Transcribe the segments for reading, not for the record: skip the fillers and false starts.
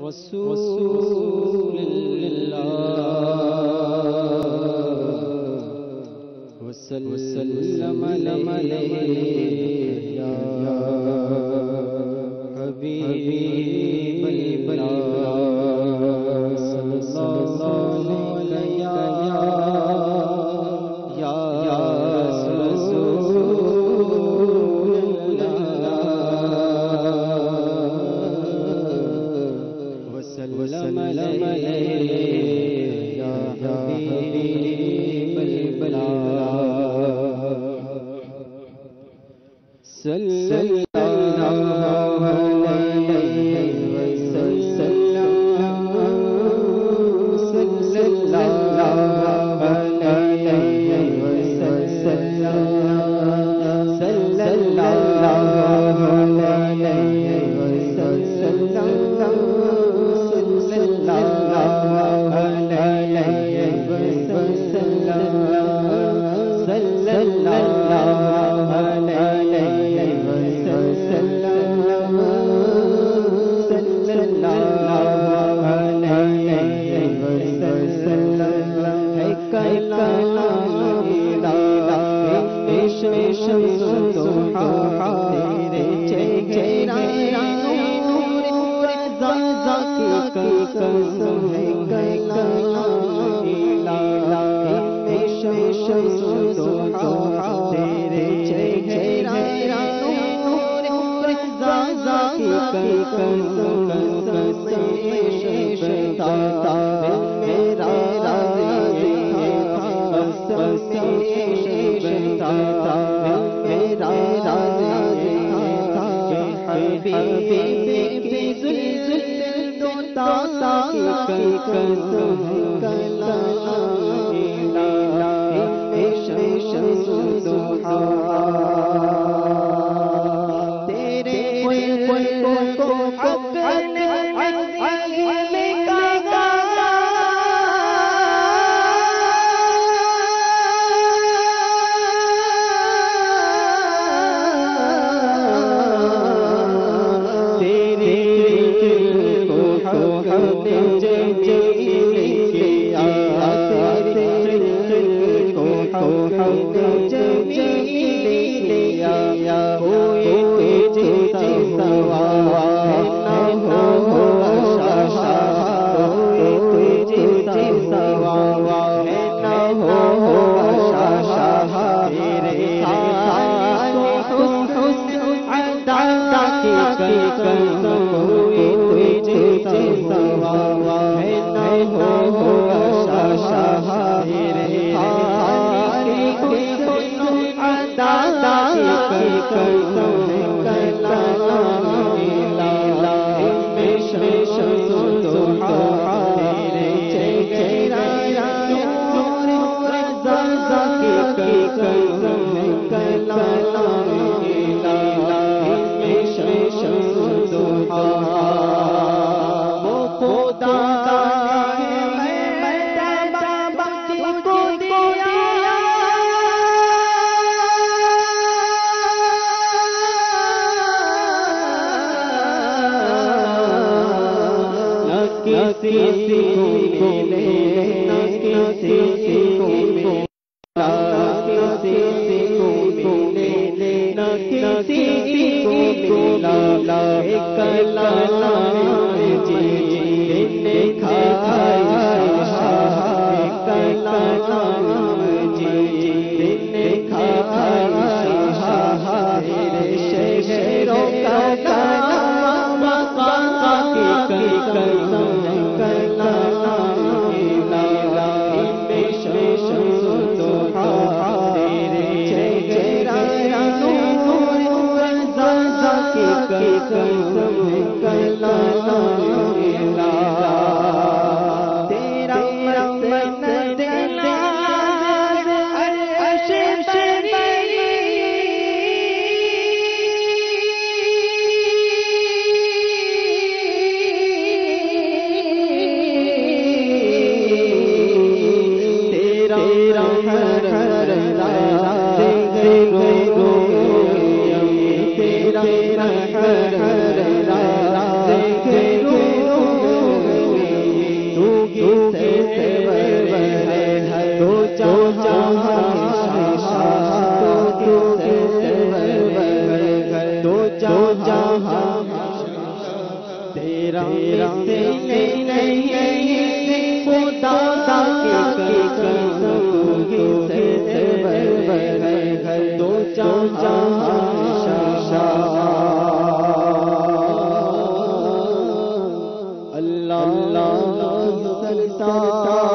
رسول اللہ وسلم علیہ یا حبیب اللہ صلی اللہ علیہ یا رسول اللہ وسلم علیہ یا حبیب اللہ صلی اللہ علیہ وسلم صلی اللہ علیہ وسلم صلی اللہ علیہ وسلم صلی اللہ علیہ وسلم صلی اللہ علیہ وسلم صلی اللہ علیہ وسلم ہے کلام الہ شمس ضحا تیرے چہرہ نور رضا کی قسم ہے کلام الہ شمس ضحا تیرے چہرہ نور رضا کی قسم شتا میرا راضی شتا میرا راضی حبیبی ذل دوتا کی قسم کلام الہ شمس ضحا تیرے کو اپنے عظیم کا قسم کلام تیرا مثل نہیں خدا کی قسم تو ہی سرور ہے تو جہاں شاہ اللہ سرتاج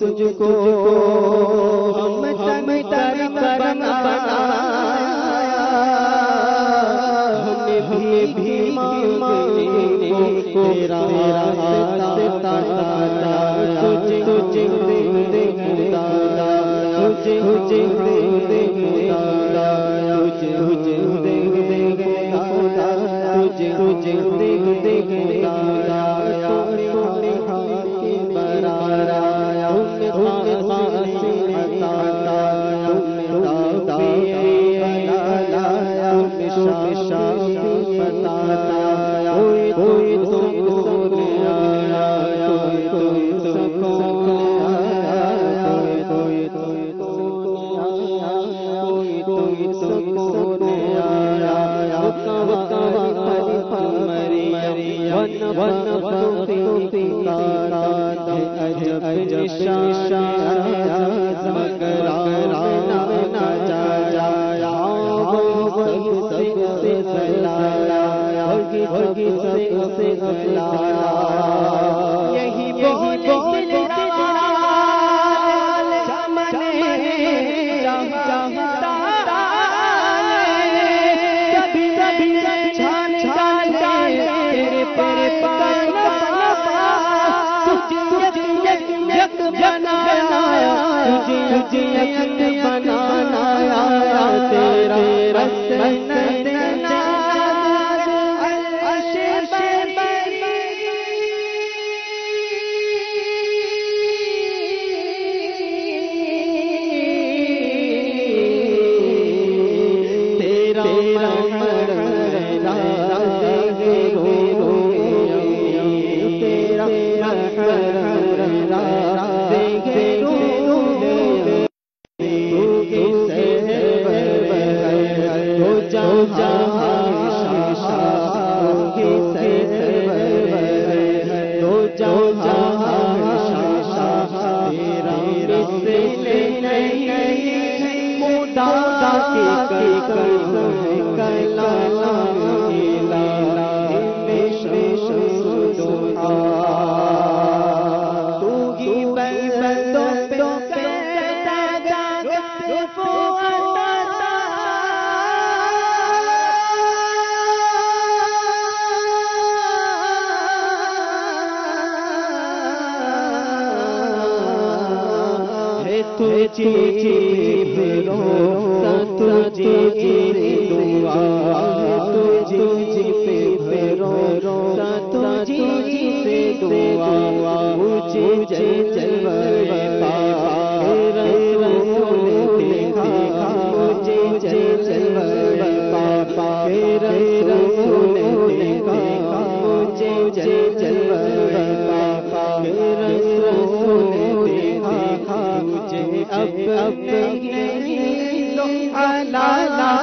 تجھ کو ہم تر بنایا ہمیں بھی مانگنے کو تیرا راستہ بتایا تجھے خدا تجھے خدا تجھے خدا تجھے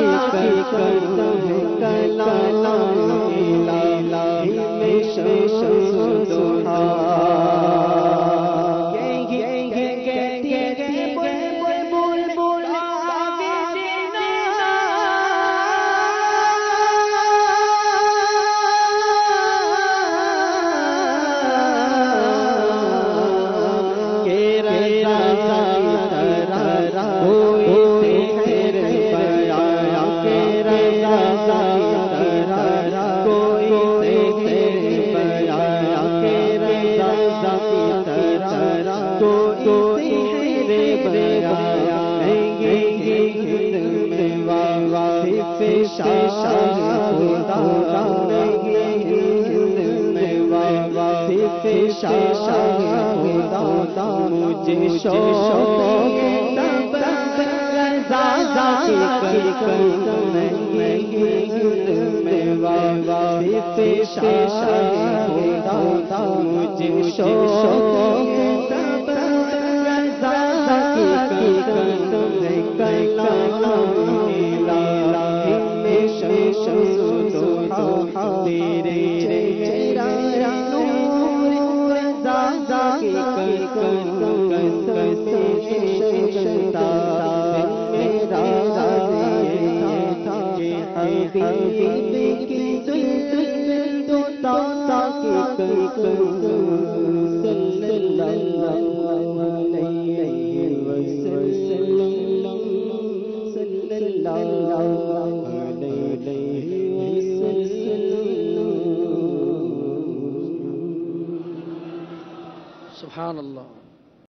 کی قسم کلام الہی میں شمس ضحیٰ مجھے شوق رضا کی قسم میں واقف شاہ خدا مجھے شوق رضا کی قسم کلام الہی میں شمس ضحیٰ تیرے چہرہ نور رضا کی حبیب کی صلی اللہ علیہ وسلم صلی اللہ علیہ وسلم. سبحان اللہ.